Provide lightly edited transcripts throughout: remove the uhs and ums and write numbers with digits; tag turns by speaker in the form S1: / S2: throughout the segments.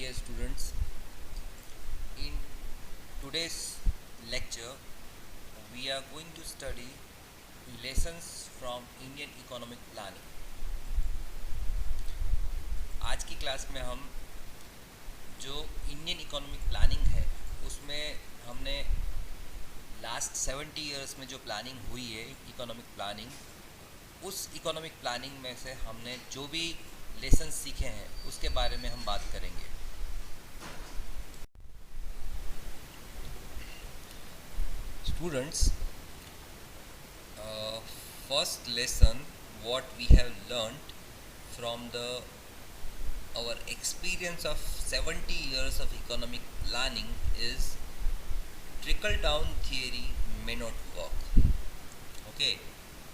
S1: Dear students, in today's lecture, we are going to study lessons from Indian economic planning. आज की class में हम जो Indian economic planning है उसमें हमने लास्ट 70 इयर्स में जो प्लानिंग हुई है इकोनॉमिक प्लानिंग, उस इकोनॉमिक प्लानिंग में से हमने जो भी लेसन्स सीखे हैं उसके बारे में हम बात करेंगे. Students, first lesson what we have learnt from our experience of 70 years of economic planning is trickle down theory may not work. Okay,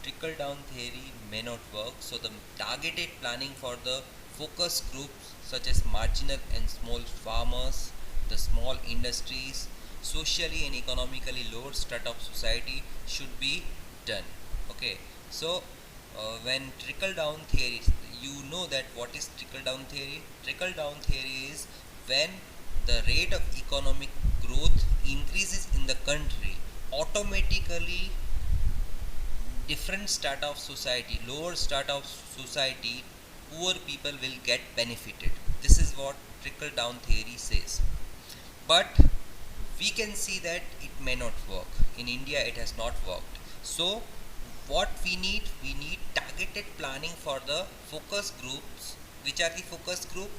S1: trickle down theory may not work. So the targeted planning for the focus groups such as marginal and small farmers, the small industries, socially and economically lower strata of society should be done. Okay, so when trickle down theory, you know that what is trickle down theory. Trickle down theory is when the rate of economic growth increases in the country, automatically different strata of society, lower strata of society, poor people will get benefited. This is what trickle down theory says. But we can see that it may not work. In India it has not worked. So what we need targeted planning for the focus groups. Which are the focus group?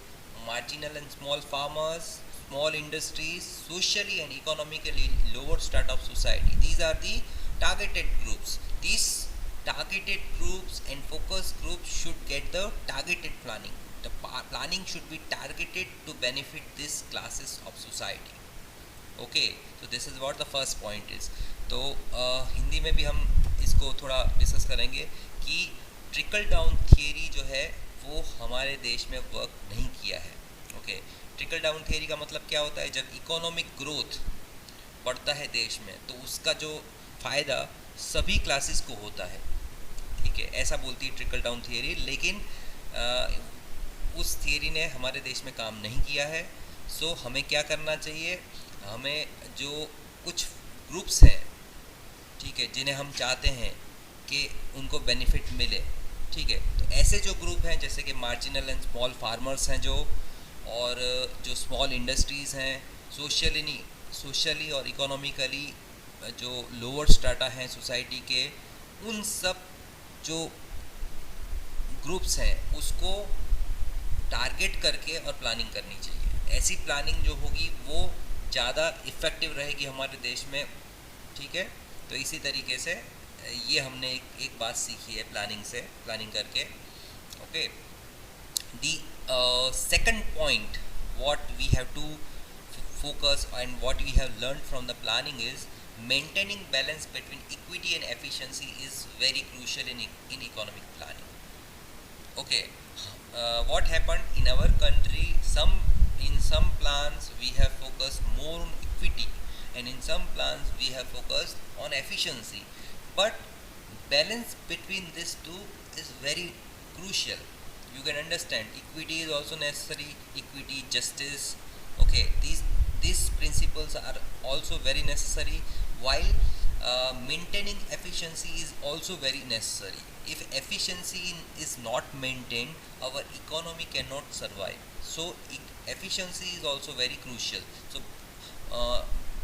S1: Marginal and small farmers, small industries, socially and economically lower strata of society. These are the targeted groups. These targeted groups and focus groups should get the targeted planning. The planning should be targeted to benefit these classes of society. Okay, तो this is what the first point is. तो हिंदी में भी हम इसको थोड़ा discuss करेंगे कि trickle down theory जो है वो हमारे देश में वर्क नहीं किया है. ओके, ट्रिकल डाउन थियरी का मतलब क्या होता है? जब इकोनॉमिक ग्रोथ बढ़ता है देश में तो उसका जो फ़ायदा सभी क्लासेस को होता है. ठीक है, ऐसा बोलती है ट्रिकल डाउन थियरी. लेकिन उस थियरी ने हमारे देश में काम नहीं किया है. सो हमें क्या करना चाहिए? हमें जो कुछ ग्रुप्स हैं, ठीक है, जिन्हें हम चाहते हैं कि उनको बेनिफिट मिले, ठीक है, तो ऐसे जो ग्रुप हैं जैसे कि मार्जिनल एंड स्मॉल फार्मर्स हैं जो, और जो स्मॉल इंडस्ट्रीज़ हैं, सोशली और इकोनॉमिकली जो लोअर स्ट्राटा हैं सोसाइटी के, उन सब जो ग्रुप्स हैं उसको टारगेट करके और प्लानिंग करनी चाहिए. ऐसी प्लानिंग जो होगी वो ज़्यादा इफ़ेक्टिव रहेगी हमारे देश में. ठीक है, तो इसी तरीके से ये हमने एक बात सीखी है प्लानिंग करके. Okay, the second point what we have to focus and what we have learned from the planning is maintaining balance between equity and efficiency is very crucial in economic planning. Okay, what happened in our country, in some plans we have focused more on equity and in some plans we have focused on efficiency, but balance between these two is very crucial. You can understand equity is also necessary, equity, justice. Okay, these principles are also very necessary, while maintaining efficiency is also very necessary. If efficiency is not maintained, our economy cannot survive. So efficiency is also very crucial. So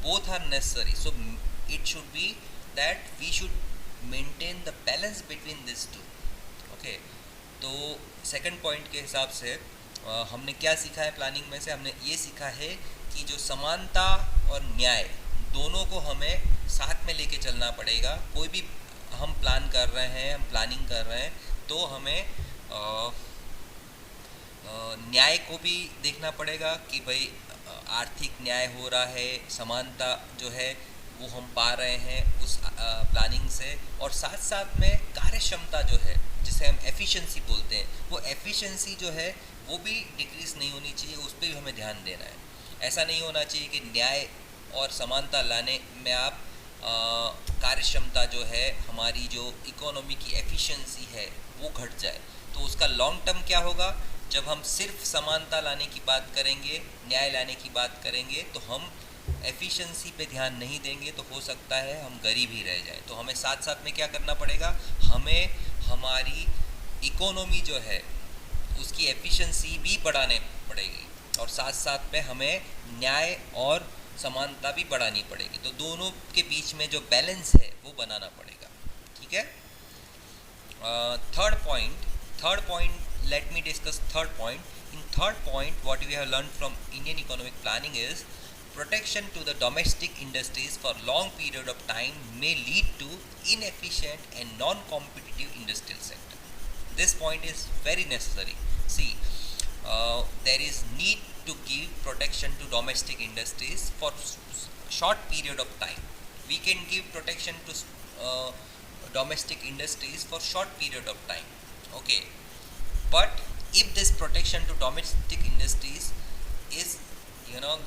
S1: both are necessary. So it should be that we should maintain the balance between these two. Okay, तो second point के हिसाब से हमने क्या सीखा है planning में से? हमने ये सीखा है कि जो समानता और न्याय दोनों को हमें साथ में लेके चलना पड़ेगा. कोई भी हम प्लानिंग कर रहे हैं तो हमें न्याय को भी देखना पड़ेगा कि भाई आर्थिक न्याय हो रहा है, समानता जो है वो हम पा रहे हैं उस प्लानिंग से, और साथ साथ में कार्य क्षमता जो है जिसे हम एफिशिएंसी बोलते हैं, वो एफिशिएंसी जो है वो भी डिक्रीज नहीं होनी चाहिए. उस पर भी हमें ध्यान देना है. ऐसा नहीं होना चाहिए कि न्याय और समानता लाने में आप कार्य क्षमता जो है, हमारी जो इकोनॉमी की एफिशिएंसी है वो घट जाए. तो उसका लॉन्ग टर्म क्या होगा जब हम सिर्फ समानता लाने की बात करेंगे, न्याय लाने की बात करेंगे, तो हम एफिशिएंसी पे ध्यान नहीं देंगे तो हो सकता है हम गरीब ही रह जाएं। तो हमें साथ साथ में क्या करना पड़ेगा, हमें हमारी इकोनॉमी जो है उसकी एफिशिएंसी भी बढ़ाने पड़ेगी और साथ साथ में हमें न्याय और समानता भी बढ़ानी पड़ेगी। तो दोनों के बीच में जो बैलेंस है वो बनाना पड़ेगा। ठीक है। Third point, let me discuss third point. In third point, what we have learned from Indian economic planning is protection to the domestic industries for long period of time may lead to inefficient and non-competitive industrial sector. This point is very necessary. See, there is need to give protection to domestic industries for short period of time. We can give protection to domestic industries for short period of time. Okay, but if this protection to domestic industries is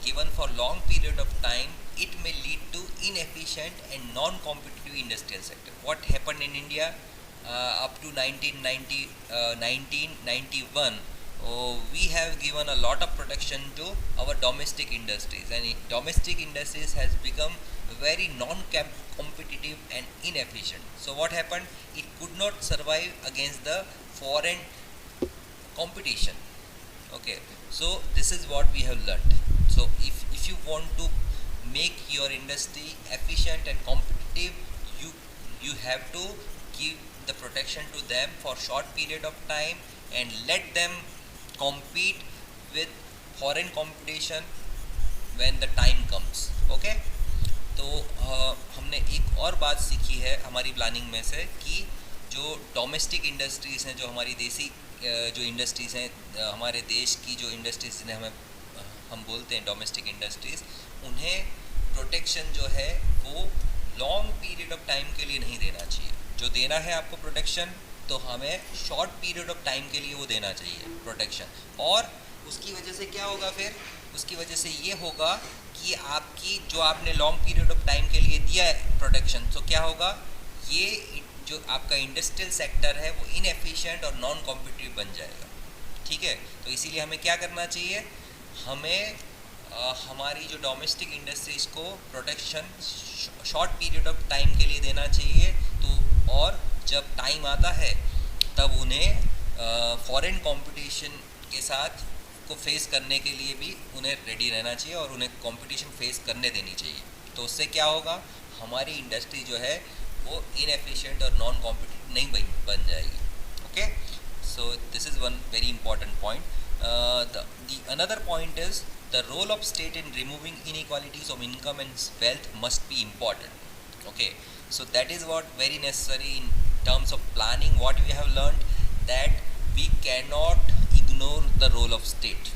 S1: given for long period of time, it may lead to inefficient and non-competitive industrial sector. What happened in India up to 1991, we have given a lot of protection to our domestic industries, and domestic industries has become very non-competitive and inefficient. So what happened, it could not survive against the foreign competition. Okay, so this is what we have learnt. So if you want to make your industry efficient and competitive, you have to give the protection to them for short period of time and let them compete with foreign competition when the time comes. Okay, तो हमने एक और बात सीखी है हमारी planning में से कि जो डोमेस्टिक इंडस्ट्रीज़ हैं, जो हमारी देसी जो इंडस्ट्रीज़ हैं, हमारे देश की जो इंडस्ट्रीज़ जिन्हें हम बोलते हैं डोमेस्टिक इंडस्ट्रीज़, उन्हें प्रोटेक्शन जो है वो लॉन्ग पीरियड ऑफ टाइम के लिए नहीं देना चाहिए। जो देना है आपको प्रोटेक्शन, तो हमें शॉर्ट पीरियड ऑफ टाइम के लिए वो देना चाहिए प्रोटेक्शन। और उसकी वजह से क्या होगा, फिर उसकी वजह से ये होगा कि आपकी जो आपने लॉन्ग पीरियड ऑफ टाइम के लिए दिया है प्रोटेक्शन, तो क्या होगा, ये जो आपका इंडस्ट्रियल सेक्टर है वो इनएफिशिएंट और नॉन कॉम्पिटिटिव बन जाएगा। ठीक है, तो इसीलिए हमें क्या करना चाहिए, हमें हमारी जो डोमेस्टिक इंडस्ट्रीज़ को protection short period of time के लिए देना चाहिए। तो और जब टाइम आता है तब उन्हें फॉरेन कंपटीशन के साथ को फेस करने के लिए भी उन्हें रेडी रहना चाहिए और उन्हें कंपटीशन फेस करने देनी चाहिए। तो उससे क्या होगा, हमारी इंडस्ट्री जो है वो इनएफिशिएंट और नॉन कॉम्पिटिटिव नहीं बन जाएगी। Okay, so this is one very important point. The another point is the role of state in removing inequalities of income and wealth must be important. Okay, so that is what very necessary in terms of planning. What we have learned, that we cannot ignore the role of state.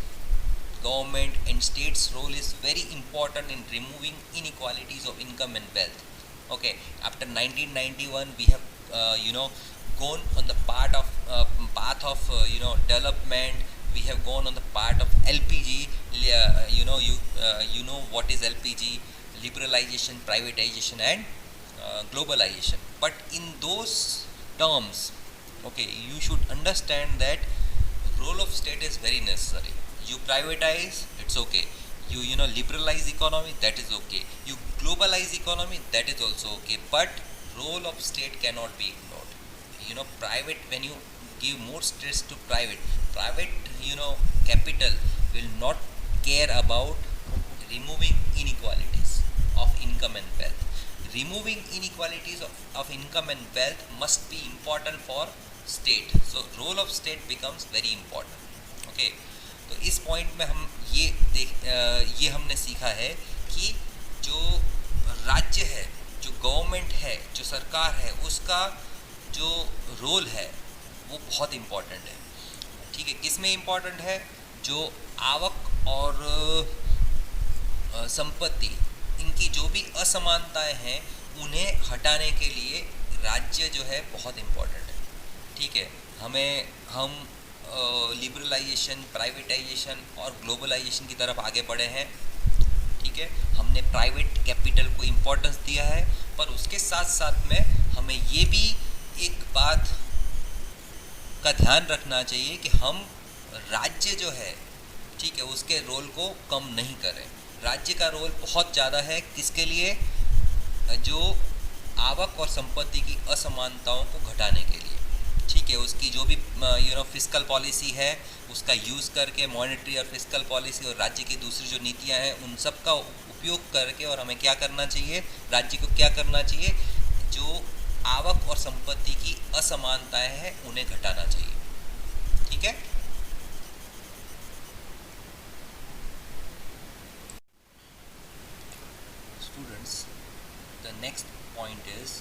S1: Government and state's role is very important in removing inequalities of income and wealth. Okay, after 1991 we have gone on the path of development. We have gone on the part of LPG. You know what is LPG: liberalization, privatization, and globalization. But in those terms, okay, you should understand that role of state is very necessary. You privatize, it's okay. You liberalize economy, that is okay. You globalize economy, that is also okay. But role of state cannot be ignored. Private, when you give more stress to private capital will not care about removing inequalities of income and wealth. Removing inequalities of income and wealth must be important for state. So role of state becomes very important. Okay, तो इस point में हम ये हमने सीखा है कि जो राज्य है, जो गवर्नमेंट है, जो सरकार है, उसका जो रोल है वो बहुत इम्पॉर्टेंट है। ठीक है, किस में इम्पॉर्टेंट है, जो आवक और संपत्ति, इनकी जो भी असमानताएं हैं उन्हें हटाने के लिए राज्य जो है बहुत इम्पॉर्टेंट है। ठीक है, हम लिबरलाइजेशन, प्राइवेटाइजेशन और ग्लोबलाइजेशन की तरफ आगे बढ़े हैं। ठीक है, हमने प्राइवेट कैपिटल को इम्पोर्टेंस दिया है, पर उसके साथ साथ में हमें ये भी एक बात का ध्यान रखना चाहिए कि हम राज्य जो है, ठीक है, उसके रोल को कम नहीं करें। राज्य का रोल बहुत ज़्यादा है, किसके लिए? जो आवक और संपत्ति की असमानताओं को घटाने के लिए, ठीक है। उसकी जो भी फिस्कल पॉलिसी है, उसका यूज़ करके, मॉनेटरी और फिस्कल पॉलिसी और राज्य की दूसरी जो नीतियां हैं उन सब का उपयोग करके, और हमें क्या करना चाहिए, राज्य को क्या करना चाहिए, जो आवक और संपत्ति की असमानताएं हैं उन्हें घटाना चाहिए, ठीक है। Students, the next point is,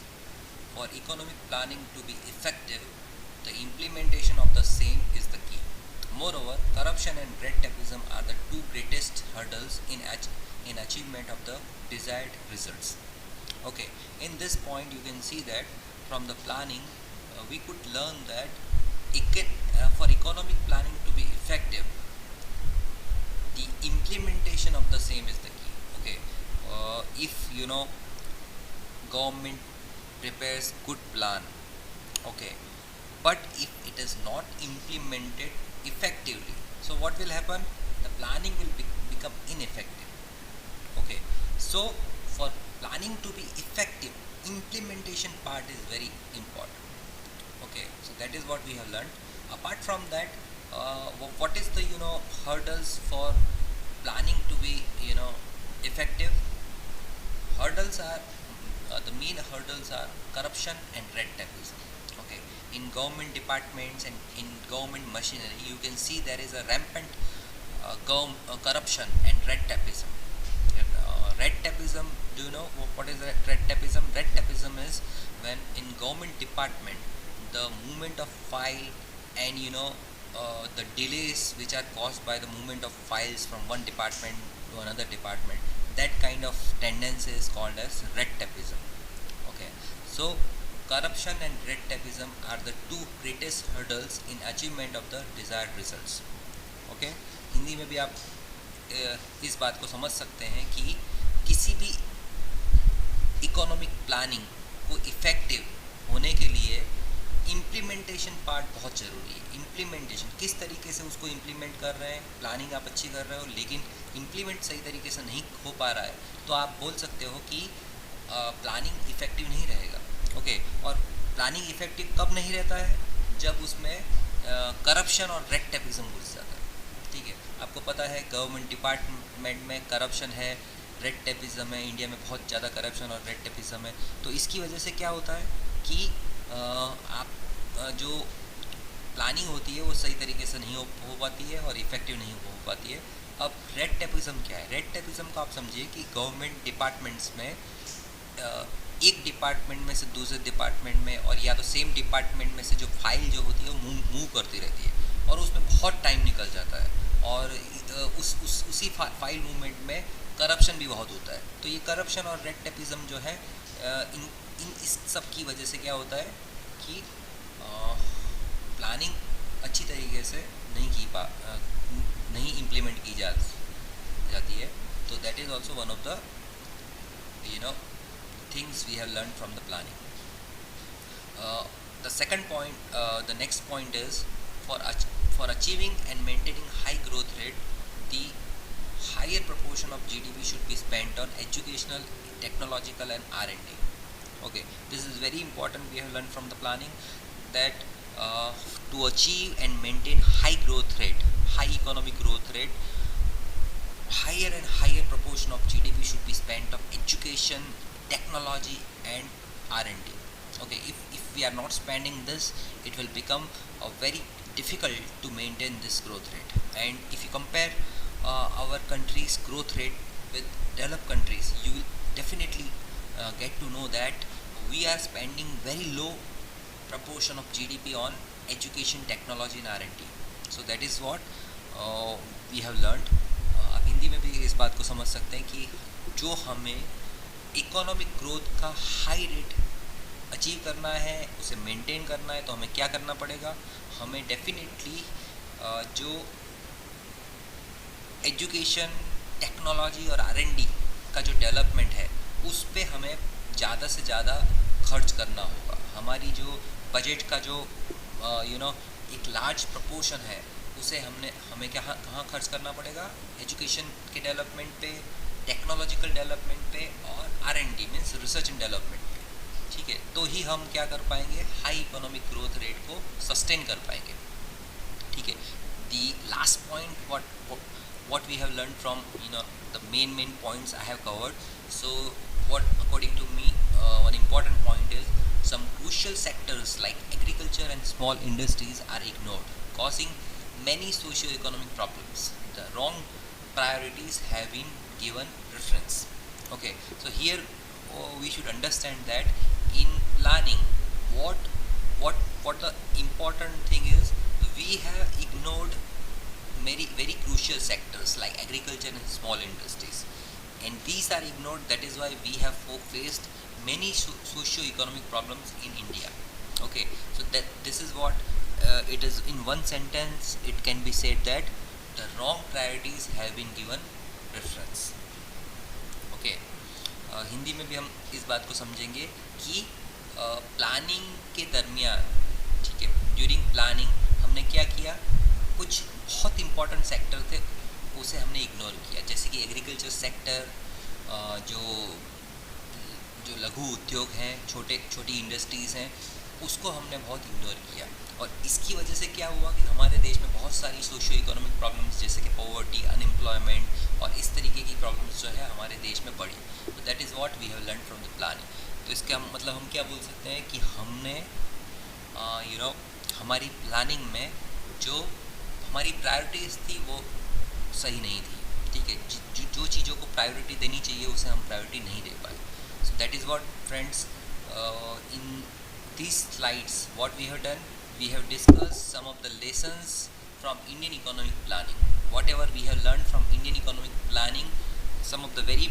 S1: for economic planning to be effective, the implementation of the same is the key. Moreover, corruption and red tapeism are the two greatest hurdles in achievement of the desired results. Okay, in this point you can see that from the planning we could learn that for economic planning to be effective, the implementation of the same is the key. Okay, if government prepares good plan, okay, but if it is not implemented effectively, so what will happen? The planning will become ineffective. Okay, so for planning to be effective, implementation part is very important. Okay, so that is what we have learned. Apart from that, what is the hurdles for planning to be effective? Hurdles are the main hurdles are corruption and red tapeism. Okay, in government departments and in government machinery, you can see there is a rampant corruption and red tapeism. Red tapeism, do you know what is red tapeism? Red tapeism is when in government department the movement of file and the delays which are caused by the movement of files from one department to another department, that kind of tendency is called as red tapeism. Okay, so corruption and red tapeism are the two greatest hurdles in achievement of the desired results. Okay, Hindi में भी आप इस बात को समझ सकते हैं कि किसी भी इकोनॉमिक प्लानिंग को इफ़ेक्टिव होने के लिए इम्प्लीमेंटेशन पार्ट बहुत ज़रूरी है। इम्प्लीमेंटेशन किस तरीके से उसको इम्प्लीमेंट कर रहे हैं, प्लानिंग आप अच्छी कर रहे हो लेकिन इम्प्लीमेंट सही तरीके से नहीं हो पा रहा है, तो आप बोल सकते हो कि प्लानिंग इफ़ेक्टिव नहीं रहेगा। ओके, और प्लानिंग इफ़ेक्टिव कब नहीं रहता है? जब उसमें करप्शन और रेड टेपिज्म घुस जाता है। ठीक है, आपको पता है गवर्नमेंट डिपार्टमेंट में करप्शन है, रेड टेपिज्म है। इंडिया में बहुत ज़्यादा करप्शन और रेड टेपिज्म है। तो इसकी वजह से क्या होता है कि आप जो प्लानिंग होती है वो सही तरीके से नहीं हो पाती है और इफ़ेक्टिव नहीं हो पाती है। अब रेड टेपिज्म क्या है? रेड टेपिज्म को आप समझिए कि गवर्नमेंट डिपार्टमेंट्स में एक डिपार्टमेंट में से दूसरे डिपार्टमेंट में, और या तो सेम डिपार्टमेंट में से जो फाइल जो होती है वो मूव करती रहती है और उसमें बहुत टाइम निकल जाता है, और उसी फाइल मूवमेंट में करप्शन भी बहुत होता है। तो ये करप्शन और रेड टेपिज्म जो है इस सब की वजह से क्या होता है कि प्लानिंग अच्छी तरीके से नहीं इम्प्लीमेंट की जाती है। तो that is also one of the things we have learned from the planning. The second point, the next point is for achieving and maintaining high growth rate, the higher proportion of GDP should be spent on educational, technological and R&D. Okay, this is very important. We have learned from the planning that to achieve and maintain high growth rate, high economic growth rate, higher and higher proportion of GDP should be spent on education, technology and R&D. Okay, if we are not spending this, it will become very difficult to maintain this growth rate. And if you compare our country's growth rate with developed countries, you will definitely get to know that we are spending very low proportion of GDP on education, technology and R&D. So that is what we have learned. आप हिंदी में भी इस बात को समझ सकते हैं कि जो हमें इकोनॉमिक ग्रोथ का हाई रेट अचीव करना है, उसे मेंटेन करना है, तो हमें क्या करना पड़ेगा? हमें डेफिनेटली जो एजुकेशन, टेक्नोलॉजी और R&D का जो डेवलपमेंट है उस पे हमें ज़्यादा से ज़्यादा खर्च करना होगा। हमारी जो बजट का जो एक लार्ज प्रपोर्शन है उसे हमें कहाँ खर्च करना पड़ेगा, एजुकेशन के डेवलपमेंट पे, टेक्नोलॉजिकल डेवलपमेंट पे और R&D means research and development पे, ठीक है। तो ही हम क्या कर पाएंगे, हाई इकोनॉमिक ग्रोथ रेट को सस्टेन कर पाएंगे, ठीक है। दी last point what we have learned from the main points I have covered. So what according to me one important point is some crucial sectors like agriculture and small industries are ignored, causing many socio-economic problems. The wrong priorities have been given preference. Okay, so here we should understand that in planning what the important thing is, we have ignored very crucial sectors like agriculture and small industries, and these are ignored. That is why we have faced many socio-economic problems in India. Okay, so that this is what it is. In one sentence it can be said that the wrong priorities have been given preference. Okay, Hindi में भी हम इस बात को समझेंगे कि planning के दरमियान, ठीक है, ड्यूरिंग प्लानिंग हमने क्या किया, कुछ बहुत इंपॉर्टेंट सेक्टर थे उसे हमने इग्नोर किया, जैसे कि एग्रीकल्चर सेक्टर, जो जो लघु उद्योग हैं, छोटी इंडस्ट्रीज़ हैं, उसको हमने बहुत इग्नोर किया। और इसकी वजह से क्या हुआ कि हमारे देश में बहुत सारी सोशियो इकोनॉमिक प्रॉब्लम्स जैसे कि पॉवर्टी, अनएम्प्लॉयमेंट और इस तरीके की प्रॉब्लम्स जो है हमारे देश में बढ़ी। तो that is what we have learn from the planning. तो इसका मतलब हम क्या बोल सकते हैं कि हमने हमारी प्लानिंग में जो हमारी प्रायोरिटीज़ थी वो सही नहीं थी, ठीक है। जो चीज़ों को प्रायोरिटी देनी चाहिए उसे हम प्रायोरिटी नहीं दे पाए। So that is what friends, in these slides what we have done, we have discussed some of the lessons from Indian economic planning. Whatever we have learned from Indian economic planning, some of the very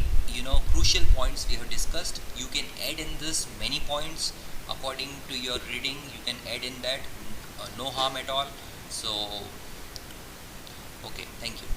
S1: crucial points we have discussed. You can add in this many points according to your reading, you can add in that, no harm at all. So okay, thank you.